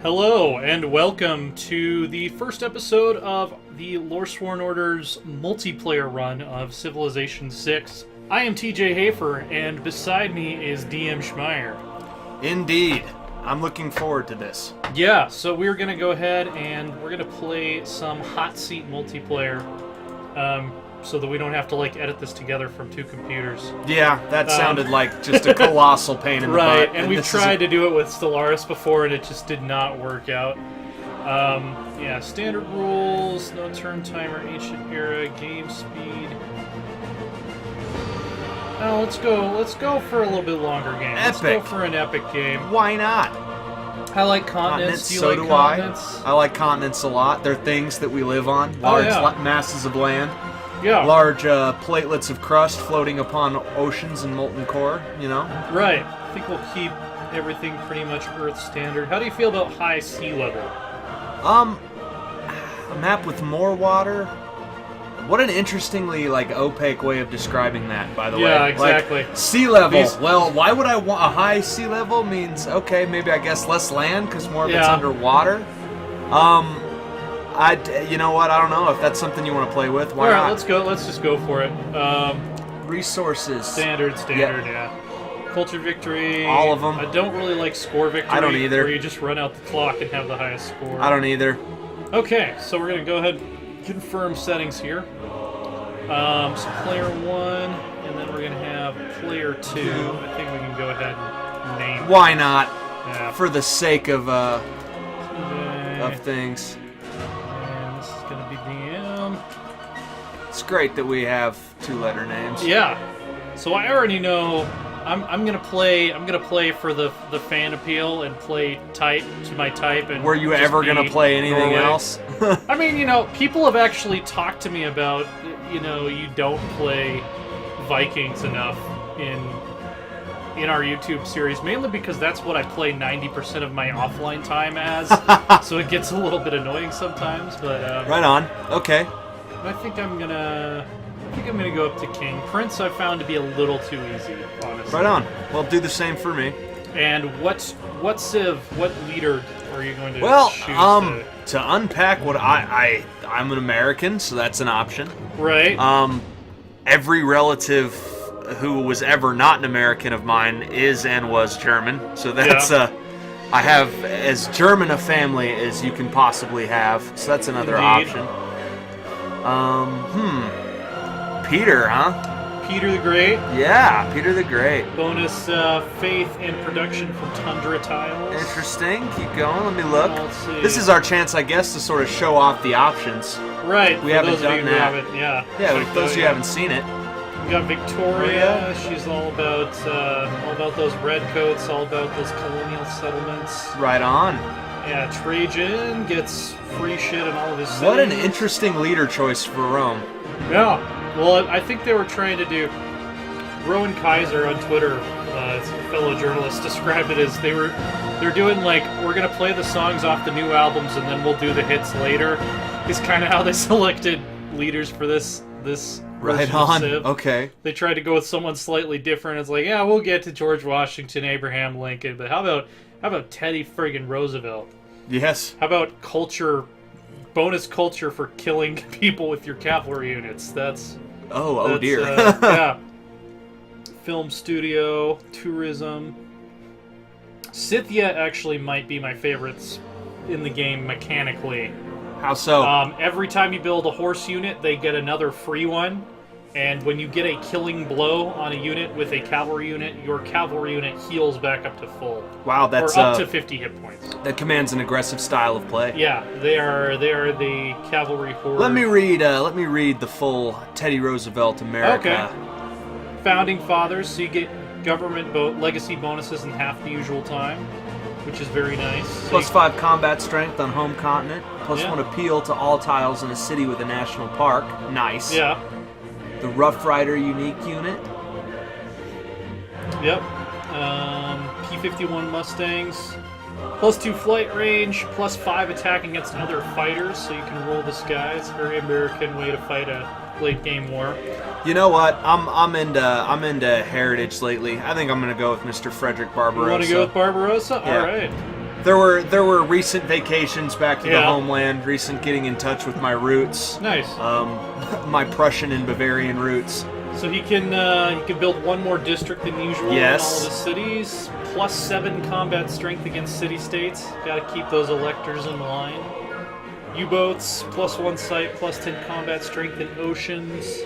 Hello, and welcome to the first episode of the Loresworn Order's multiplayer run of Civilization VI. I am TJ Hafer, and beside me is DM Schmeier. Indeed. I'm looking forward to this. Yeah, so we're going to go ahead and we're going to play some Hotseat multiplayer, so that we don't have to edit this together from two computers. Yeah, that sounded like just a colossal pain in the butt. Right, and we've tried to do it with Stellaris before, and it just did not work out. Yeah, standard rules, no turn timer, ancient era, game speed. Now let's go for a little bit longer game. Epic. Let's go for an epic game. Why not? I like continents. Do you like continents? I like continents a lot. They're things that we live on. Large masses of land. Yeah. Large platelets of crust floating upon oceans and molten core, you know? Right. I think we'll keep everything pretty much Earth standard. How do you feel about high sea level? A map with more water. What an interestingly opaque way of describing that, by the way. Yeah, exactly. Sea level. Well, why would I want a high sea level? Means okay, maybe I guess less land because more of it's underwater. You know what? I don't know if that's something you want to play with. Why not? All right, let's go. Let's just go for it. Resources. Standard, yeah. Culture victory. All of them. I don't really like score victory. I don't either. Where you just run out the clock and have the highest score. I don't either. Okay, so we're gonna go ahead and confirm settings here. So player 1, and then we're gonna have player 2. I think we can go ahead and name. Why not? Yeah. For the sake of things. And this is gonna be DM. It's great that we have 2-letter names. Yeah. So I already know I'm gonna play for the fan appeal and play type to my type. And were you ever gonna play anything else? I mean, people have actually talked to me about, you don't play Vikings enough in our YouTube series, mainly because that's what I play 90% of my offline time as. So it gets a little bit annoying sometimes, but right on. Okay. I think I'm gonna go up to King. Prince I found to be a little too easy, honestly. Right on. Well, do the same for me. And what leader are you going to choose? To unpack what I'm an American, so that's an option. Right. Every relative who was ever not an American of mine is and was German, so that's I have as German a family as you can possibly have, so that's another option. Peter, huh? Peter the Great. Yeah, Peter the Great. Bonus faith and production from Tundra tiles. Interesting. Keep going. Let me look. Let's see. This is our chance, I guess, to sort of show off the options. Right. We haven't done that. Yeah, for those of you who haven't seen it. We got Victoria. She's all about those redcoats, all about those colonial settlements. Right on. Yeah, Trajan gets free shit and all of his cities. What an interesting leader choice for Rome. Yeah. Well, I think they were trying to do... Rowan Kaiser on Twitter, a fellow journalist, described it as they're doing we're going to play the songs off the new albums and then we'll do the hits later. Is kind of how they selected leaders for this Right on. Civ. Okay. They tried to go with someone slightly different. It's we'll get to George Washington, Abraham Lincoln, but how about Teddy friggin' Roosevelt? Yes. How about bonus culture for killing people with your cavalry units? That's dear. Yeah. Film studio, tourism. Scythia actually might be my favorites in the game mechanically. How so? Every time you build a horse unit, they get another free one. And when you get a killing blow on a unit with a cavalry unit, your cavalry unit heals back up to full. Wow, that's or up to 50 hit points. That commands an aggressive style of play. Yeah, they are the cavalry horde. Let me read the full Teddy Roosevelt America. Okay. Founding Fathers, so you get government legacy bonuses in half the usual time, which is very nice. So +5 combat strength on home continent. +1 appeal to all tiles in a city with a national park. Nice. Yeah. The Rough Rider unique unit. Yep. P-51 Mustangs. +2 flight range, +5 attack against other fighters, so you can roll the skies. Very American way to fight a late game war. You know what? I'm into heritage lately. I think I'm gonna go with Mr. Frederick Barbarossa. You want to go with Barbarossa? Yeah. All right. There were recent vacations back to the homeland, recent getting in touch with my roots. Nice. My Prussian and Bavarian roots. So he can build one more district than usual in all of the cities. +7 combat strength against city-states. Got to keep those electors in line. U-boats, +1 site, +10 combat strength in oceans.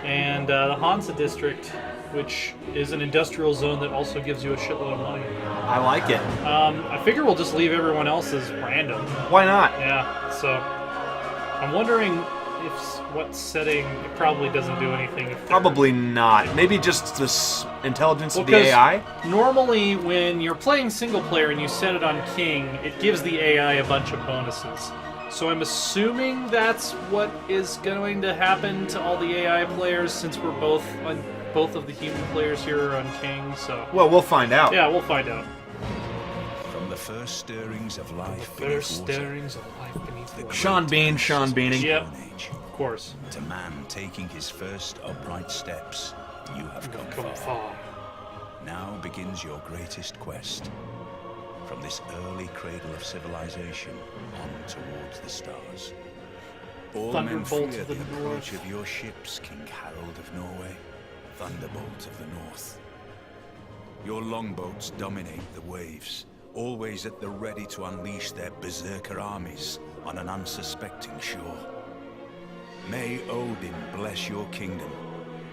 And the Hansa district, which is an industrial zone that also gives you a shitload of money. I like it. I figure we'll just leave everyone else as random. Why not? Yeah, so I'm wondering what setting. It probably doesn't do anything. Probably not. Maybe just the intelligence of the AI? Normally, when you're playing single player and you set it on King, it gives the AI a bunch of bonuses. So I'm assuming that's what is going to happen to all the AI players, since we're both of the human players here are on King. So well, we'll find out. Yeah, we'll find out. From the first stirrings of life beneath water. Sean Beaning. Yep, of course. To man taking his first upright steps, you have come far. Now begins your greatest quest. From this early cradle of civilization on towards the stars. All men fear the approach of your ships, King Harold of Norway, Thunderbolt of the North. Your longboats dominate the waves, always at the ready to unleash their berserker armies on an unsuspecting shore. May Odin bless your kingdom,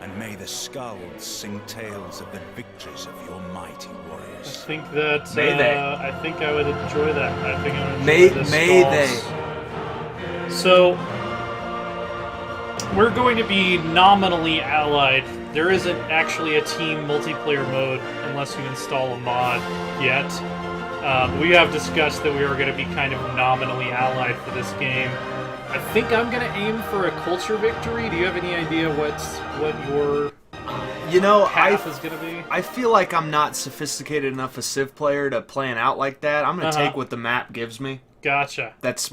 and may the skalds sing tales of the victories of your mighty warriors. I think that I think I would enjoy that. I think I would enjoy May they. So we're going to be nominally allied. There isn't actually a team multiplayer mode unless you install a mod yet. We have discussed that we are going to be kind of nominally allied for this game. I think I'm going to aim for a culture victory. Do you have any idea what your path is going to be? I feel like I'm not sophisticated enough a Civ player to plan out like that. I'm going to take what the map gives me. Gotcha. That's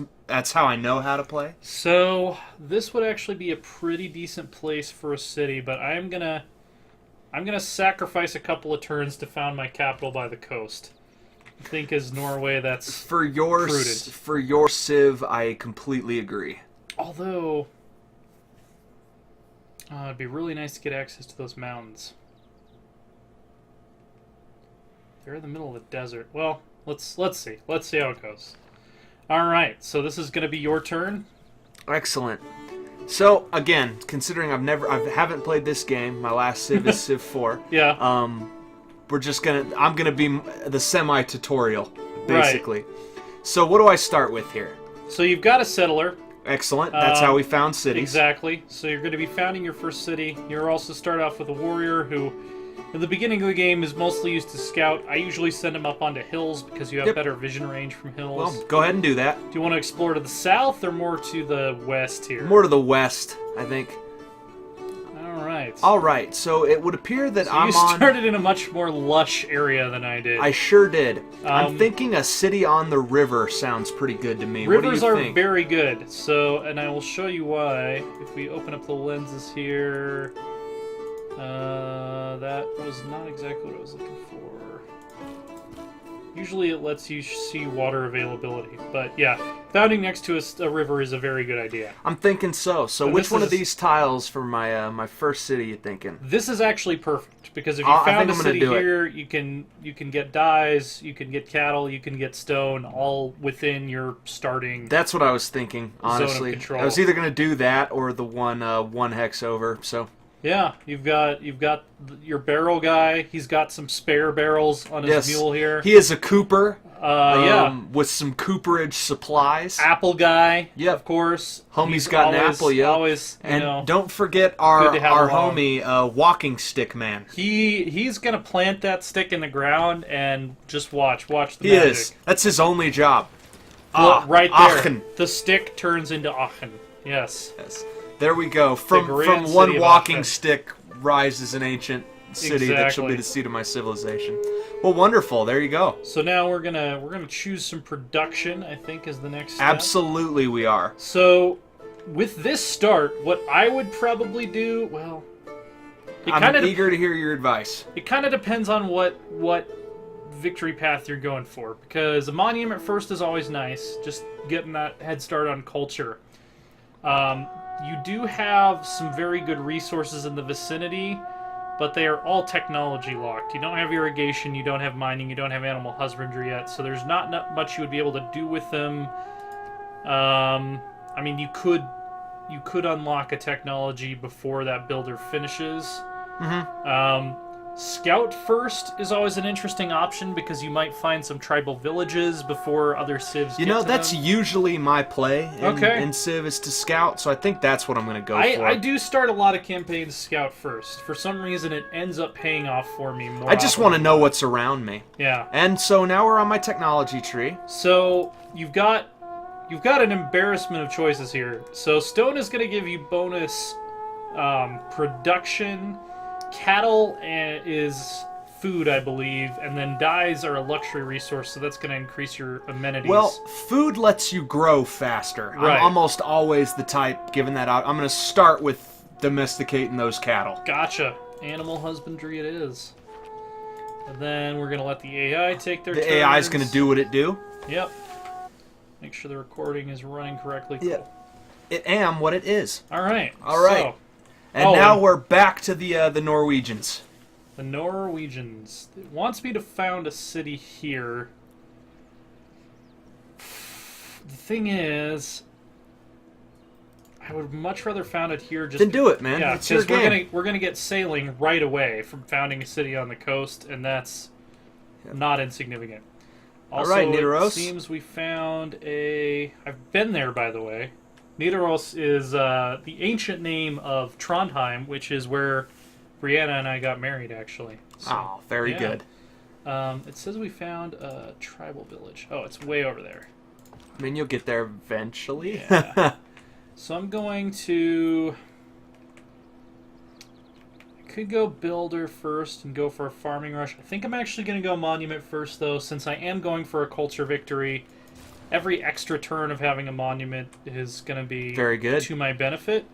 how I know how to play. So this would actually be a pretty decent place for a city, but I'm gonna sacrifice a couple of turns to found my capital by the coast. I think as Norway, that's prudent. For your Civ, I completely agree. Although, it'd be really nice to get access to those mountains. They're in the middle of the desert. Well, let's see. Let's see how it goes. All right, so this is going to be your turn. Excellent. So again, considering I haven't played this game. My last Civ is Civ 4. Yeah. I'm gonna be the semi-tutorial, basically. Right. So what do I start with here? So you've got a settler. Excellent. That's how we found cities. Exactly. So you're going to be founding your first city. You're also start off with a warrior who, in the beginning of the game, is mostly used to scout. I usually send him up onto hills because you have better vision range from hills. Well, go ahead and do that. Do you want to explore to the south or more to the west here? More to the west, I think. All right, so it would appear that you started in a much more lush area than I did. I sure did. I'm thinking a city on the river sounds pretty good to me. Rivers what do you think? Are very good. So, and I will show you why. If we open up the lenses here, that was not exactly what I was looking for. Usually it lets you see water availability, but yeah, founding next to a river is a very good idea. I'm thinking so. So which one of these tiles for my my first city you thinking? This is actually perfect because if you found a city here, you can get dyes, you can get cattle, you can get stone, all within your starting. That's what I was thinking. Honestly, zone of control. I was either going to do that or the one hex over. So. Yeah, you've got your barrel guy. He's got some spare barrels on his mule here. He is a cooper. With some cooperage supplies. Apple guy. Yep. Of course. Homie's got an apple, yeah. Always, and don't forget our homie, walking stick man. He's gonna plant that stick in the ground and just watch the magic. He is. That's his only job. Right there. Aachen. The stick turns into Aachen. Yes. There we go. From one walking stick rises an ancient city that shall be the seat of my civilization. Well, wonderful. There you go. So now we're gonna choose some production. I think is the next step. Absolutely, we are. So with this start, what I would probably do, well, I'm eager to hear your advice. It kind of depends on what victory path you're going for, because a monument first is always nice, just getting that head start on culture. You do have some very good resources in the vicinity, but they are all technology locked. You don't have irrigation, you don't have mining, you don't have animal husbandry yet, so there's not much you would be able to do with them. I mean, you could unlock a technology before that builder finishes. Scout first is always an interesting option because you might find some tribal villages before other civs You get know, to that's them. usually my play in Civ is to scout, so I think that's what I'm going to go for. I do start a lot of campaigns scout first. For some reason, it ends up paying off for me more I just often want to than know not. what's around me. Yeah. And so now we're on my technology tree. So you've got an embarrassment of choices here. So stone is going to give you bonus production. Cattle is food, I believe, and then dyes are a luxury resource, so that's going to increase your amenities. Well, food lets you grow faster. Right. I'm almost always the type, given that I'm going to start with domesticating those cattle. Gotcha. Animal husbandry it is. And then we're going to let the AI take their turns. The AI is going to do what it do. Yep. Make sure the recording is running correctly. Cool. Yeah. It am what it is. All right. All right. So, And now we're back to the Norwegians. the Norwegians. It wants me to found a city here. The thing is, I would much rather found it here. Just Then do it, man. Yeah, It's your because game. we're gonna get sailing right away from founding a city on the coast, and that's not insignificant. Also, All right, it Nidaros. seems we found a... I've been there, by the way. Nidaros is the ancient name of Trondheim, which is where Brianna and I got married, actually. So, Oh, very yeah. good. It says we found a tribal village. Oh, it's way over there. I mean, you'll get there eventually. Yeah. So I'm going to... I could go builder first and go for a farming rush. I think I'm actually going to go monument first, though, since I am going for a culture victory. Every extra turn of having a monument is going to be Very good. to my benefit.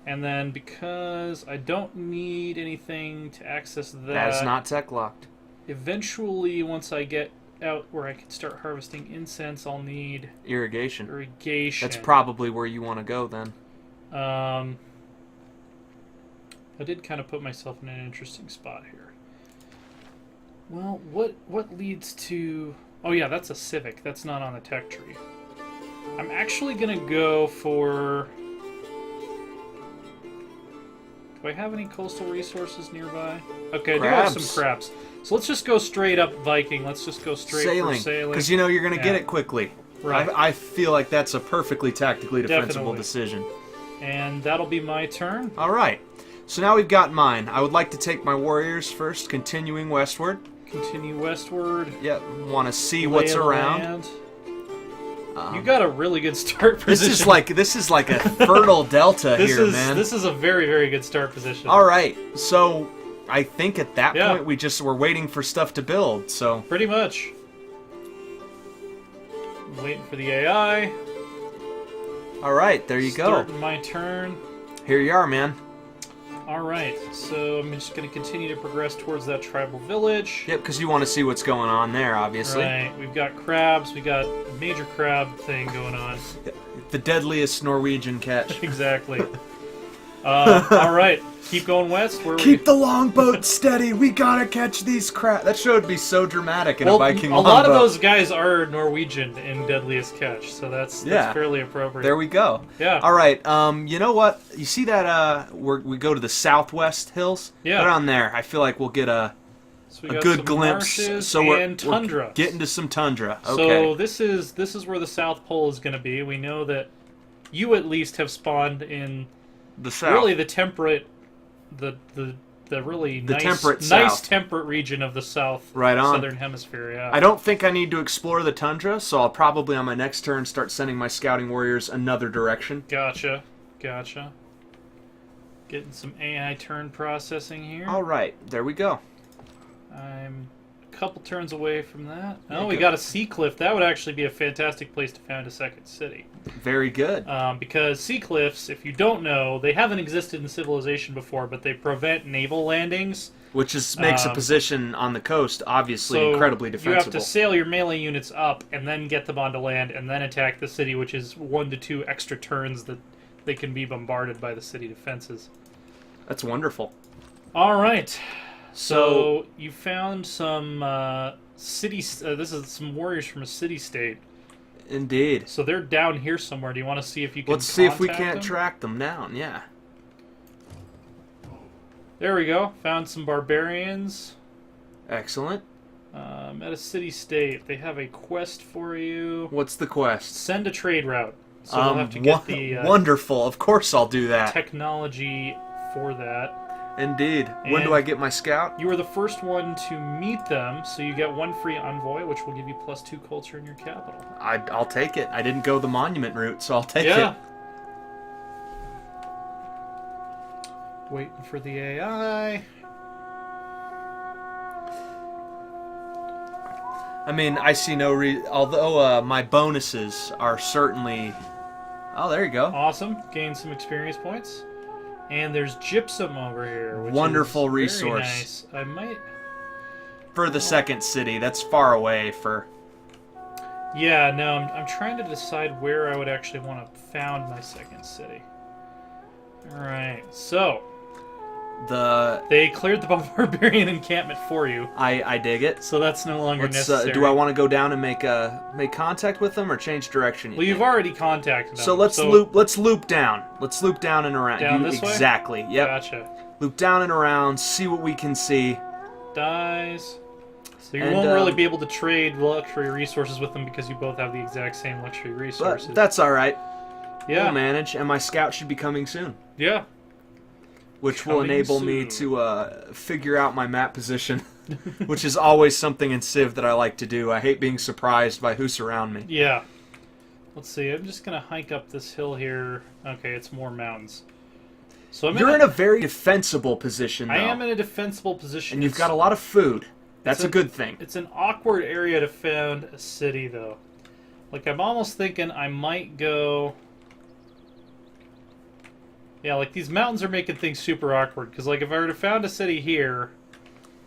And then because I don't need anything to access That is not tech locked. eventually, once I get out where I can start harvesting incense, I'll need Irrigation. irrigation. That's probably where you want to go then. I did kind of put myself in an interesting spot here. Well, what leads to... Oh yeah, that's a civic. That's not on the tech tree. I'm actually going to go for... Do I have any coastal resources nearby? Okay, I do have some crabs. So let's just go straight up Viking. Let's just go straight for sailing. Because you know you're going to get Yeah. it quickly. Right. I feel like that's a perfectly tactically defensible Definitely. decision. And that'll be my turn. All right. So now we've got mine. I would like to take my warriors first, continuing westward. Continue westward. Yep. Want to see Lay what's of the around. land. You got a really good start position. This is like a fertile delta here, man. This is a very, very good start position. All right. So I think at that Yeah. point we're waiting for stuff to build. So Pretty much. I'm waiting for the AI. all right, there you go. Starting my turn. Here you are, man. Alright, so I'm just going to continue to progress towards that tribal village. Yep, because you want to see what's going on there, obviously. Right, we've got crabs, we got a major crab thing going on. The deadliest Norwegian catch. Exactly. Alright, keep going west. Where Keep the longboat steady. We gotta catch these crap. That show would be so dramatic in a Viking a longboat. lot of those guys are Norwegian in Deadliest Catch, so that's fairly appropriate. There we go. Yeah. All right. You know what? You see that? We go to the southwest hills. Yeah. Go down there. I feel like we'll get a So we a got good some glimpse. marshes So and tundra. we're getting to some tundra. So Okay. this is where the South Pole is going to be. We know that you at least have spawned in the south. really the temperate, the really The nice, temperate nice south. temperate region of the South Right on. Southern Hemisphere. Yeah. I don't think I need to explore the tundra, so I'll probably on my next turn start sending my scouting warriors another direction. Gotcha. Getting some AI turn processing here. All right. There we go. I'm couple turns away from that. Oh, we got a sea cliff. That would actually be a fantastic place to found a second city. Very good. Because sea cliffs, if you don't know, they haven't existed in Civilization before, but they prevent naval landings. Which makes a position on the coast obviously incredibly defensible. You have to sail your melee units up and then get them onto land and then attack the city, which is 1 to 2 extra turns that they can be bombarded by the city defenses. That's wonderful. All right. So you found some this is some warriors from a city-state. Indeed. So they're down here somewhere. Do you want to see if you can Let's see if we contact can't them? track them down, yeah. There we go. Found some barbarians. Excellent. At a city-state. They have a quest for you. What's the quest? Send a trade route. So we'll have to get the wonderful. Of course I'll do that. technology for that. Indeed. When do I get my scout? You were the first one to meet them, so you get 1 free envoy, which will give you +2 culture in your capital. I'll take it. I didn't go the monument route, so I'll take Yeah. it. Waiting for the AI. I mean, I see no reason. Although my bonuses are certainly. Oh, there you go. Awesome. Gain some experience points. And there's gypsum over here, which Wonderful is resource. Very nice. I might. For the second city, that's far away for. Yeah, no, I'm trying to decide where I would actually want to found my second city. Alright, so. They cleared the barbarian encampment for you. I dig it. So that's no longer necessary. Do I want to go down and make contact with them or change direction? Well, you've already contacted them. So let's loop down. Let's loop down and around. Down this way? Exactly. Yep. Gotcha. Loop down and around. See what we can see. Dies. So you won't really be able to trade luxury resources with them because you both have the exact same luxury resources. But that's all right. Yeah. We'll manage, and my scout should be coming soon. Yeah. Which will enable me to figure out my map position, which is always something in Civ that I like to do. I hate being surprised by who's around me. Yeah. Let's see. I'm just gonna hike up this hill here. Okay, it's more mountains. So You're in a very defensible position, though. I am in a defensible position. And you've got a lot of food. That's a good thing. It's an awkward area to found a city, though. Like, I'm almost thinking I might go... Yeah, like, these mountains are making things super awkward. Because, like, if I were to found a city here,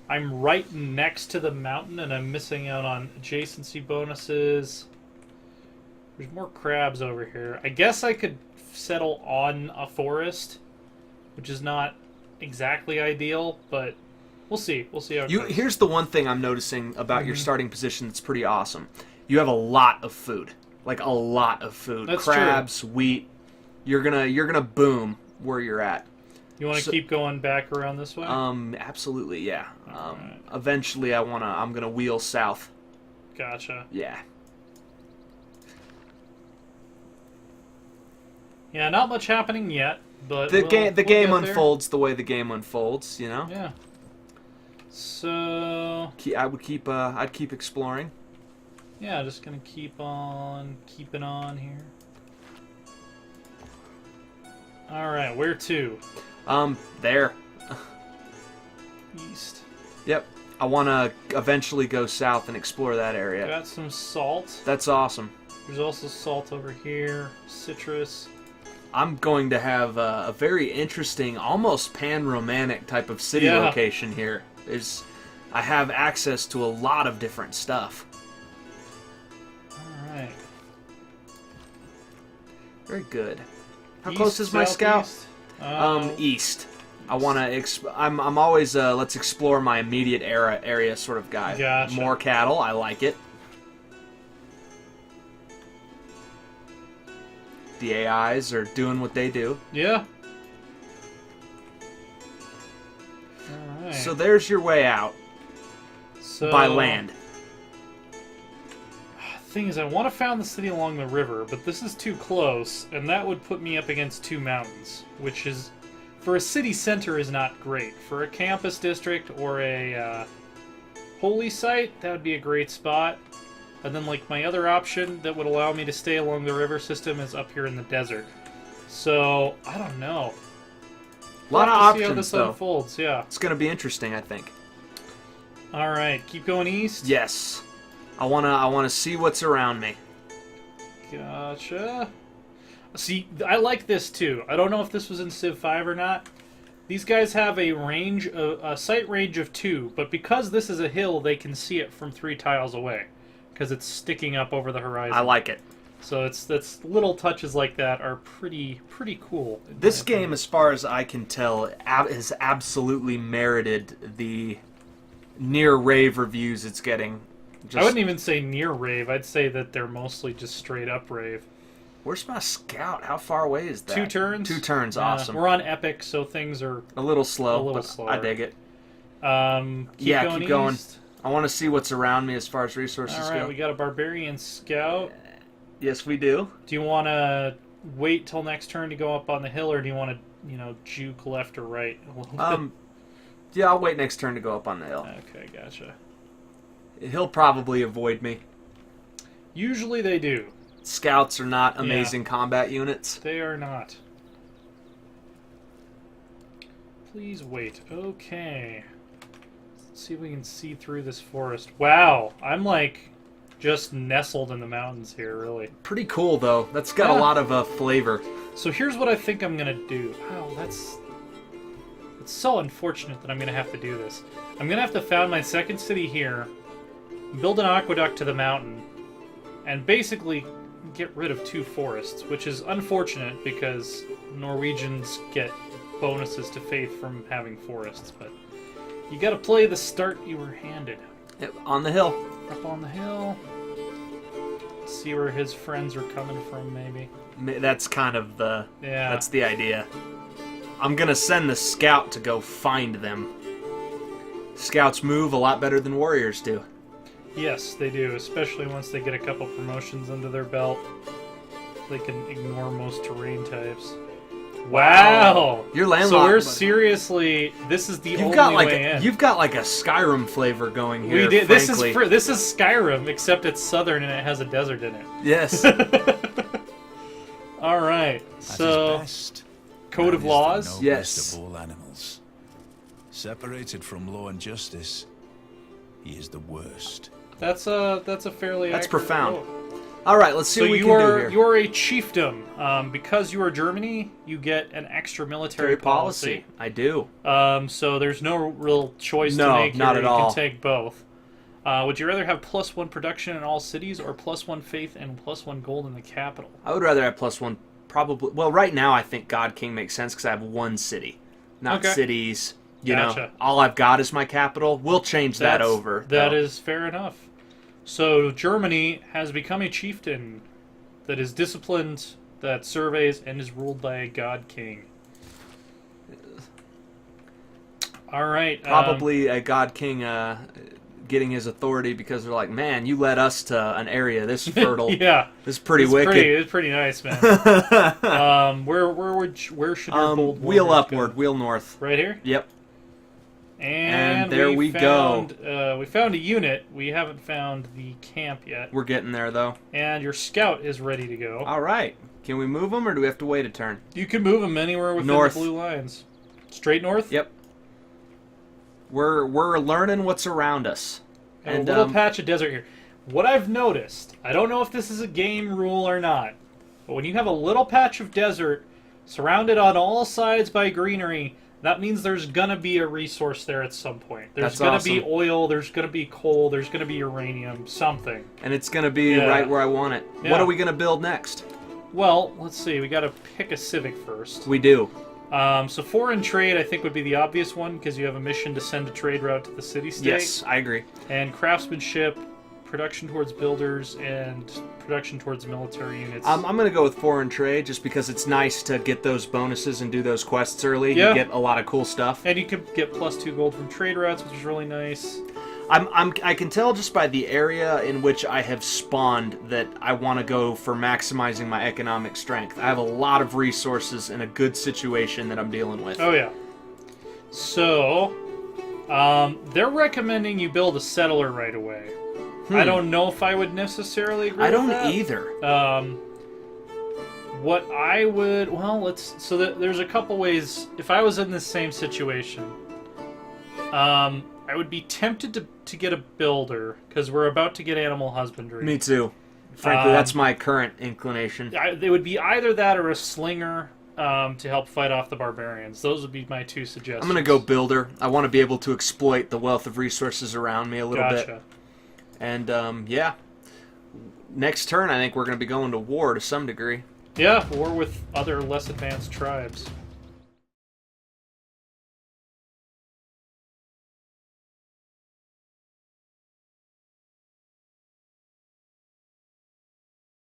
I'm right next to the mountain, and I'm missing out on adjacency bonuses. There's more crabs over here. I guess I could settle on a forest, which is not exactly ideal, but we'll see. We'll see how it goes. Here's the one thing I'm noticing about your starting position that's pretty awesome. You have a lot of food. Like, a lot of food. That's Crabs, wheat. You're gonna boom where you're at. You want to keep going back around this way? Absolutely, yeah. Right. Eventually I'm gonna wheel south. Gotcha. Yeah. Yeah, not much happening yet, but The game we'll get unfolds the way the game unfolds, you know? there. Yeah. So I'd keep exploring. yeah, just gonna keep on keeping on here. All right, where to? There. East. Yep. I want to eventually go south and explore that area. Got some salt. That's awesome. There's also salt over here. Citrus. I'm going to have a very interesting, almost pan-romantic type of city location here. I have access to a lot of different stuff. All right. Very good. How East, close is my scout? southeast? East. I want to. I'm always let's explore my immediate area sort of guy. Gotcha. More cattle. I like it. The AIs are doing what they do. Yeah. All right. So there's your way out by land. Thing is, I want to found the city along the river, but this is too close, and that would put me up against 2 mountains, which is, for a city center, is not great. For a campus district or a holy site, that would be a great spot. And then, like, my other option that would allow me to stay along the river system is up here in the desert. So, I don't know. A lot of We'll have to see how options, this though. unfolds, yeah. It's going to be interesting, I think. All right, keep going east. Yes. I wanna see what's around me. Gotcha. See, I like this too. I don't know if this was in Civ 5 or not. These guys have a sight range of 2, but because this is a hill, they can see it from 3 tiles away, because it's sticking up over the horizon. I like it. So that's little touches like that are pretty cool. This game, as far as I can tell, has absolutely merited the near rave reviews it's getting. I wouldn't even say near rave. I'd say that they're mostly just straight up rave. Where's my scout? How far away is that? 2 turns. 2 turns, awesome. We're on epic, so things are a little slow, but slower. I dig it. Keep going. I want to see what's around me as far as resources All right, go. we got a barbarian scout. Yes, we do. Do you want to wait till next turn to go up on the hill, or do you want to, juke left or right a little bit? Yeah, I'll wait next turn to go up on the hill. Okay, gotcha. He'll probably avoid me. Usually they do. Scouts are not amazing combat units. They are not. Please wait. Okay. Let's see if we can see through this forest. Wow, I'm like just nestled in the mountains here, really. Pretty cool, though. That's got a lot of flavor. So here's what I think I'm going to do. Wow, it's so unfortunate that I'm going to have to do this. I'm going to have to found my second city here, build an aqueduct to the mountain, and basically get rid of 2 forests, which is unfortunate because Norwegians get bonuses to faith from having forests, but you got to play the start you were handed. Yep, on the hill. Up on the hill. See where his friends are coming from, maybe. That's kind of the... Yeah. That's the idea. I'm going to send the scout to go find them. Scouts move a lot better than warriors do. Yes, they do, especially once they get a couple promotions under their belt. They can ignore most terrain types. Wow! You're landlocked. So we're buddy. seriously, this is the only way in. You've got like a Skyrim flavor going here. We did. Frankly. This is Skyrim, except it's southern and it has a desert in it. Yes. All right. So, code of laws. Yes. Of all animals, separated from law and justice, he is the worst. That's a fairly. That's accurate profound. quote. All right, let's see what we can do here. You are a chiefdom. Because you are Germany, you get an extra military policy. I do. So there's no real choice to No, make here. not at you all. can take both. Would you rather have +1 production in all cities or +1 faith and +1 gold in the capital? I would rather have +1. Probably. Well, right now I think God King makes sense because I have 1 city, not cities. You know, all I've got is my capital. We'll change that over. That is fair enough. So Germany has become a chieftain that is disciplined, that surveys, and is ruled by a god king. All right. Probably a god king getting his authority because they're like, man, you led us to an area this fertile. Yeah. This is pretty wicked. It's pretty nice, man. Where should our bold wheel warriors upward, go? wheel north. Right here? Yep. And there we go. We found a unit. We haven't found the camp yet. We're getting there, though. And your scout is ready to go. All right. Can we move them, or do we have to wait a turn? You can move them anywhere within North. the blue lines. Straight north? Yep. We're learning what's around us. And a little patch of desert here. What I've noticed, I don't know if this is a game rule or not, but when you have a little patch of desert surrounded on all sides by greenery, that means there's going to be a resource there at some point. There's going to be oil, there's going to be coal, there's going to be uranium, something. And it's going to be right where I want it. Yeah. What are we going to build next? Well, let's see. We got to pick a civic first. We do. So foreign trade, I think, would be the obvious one because you have a mission to send a trade route to the city-state. Yes, I agree. And craftsmanship, production towards builders, and production towards military units. I'm going to go with foreign trade just because it's nice to get those bonuses and do those quests early. Yeah. You get a lot of cool stuff. And you could get +2 gold from trade routes, which is really nice. I can tell just by the area in which I have spawned that I want to go for maximizing my economic strength. I have a lot of resources in a good situation that I'm dealing with. Oh, yeah. So, they're recommending you build a settler right away. I don't know if I would necessarily agree with that. I don't either. What I would... Well, there's a couple ways. If I was in this same situation, I would be tempted to get a builder, because we're about to get animal husbandry. Me too. Frankly, that's my current inclination. It would be either that or a slinger to help fight off the barbarians. Those would be my two suggestions. I'm going to go builder. I want to be able to exploit the wealth of resources around me a little bit. And, yeah. Next turn, I think we're going to be going to war to some degree. Yeah, war with other less advanced tribes.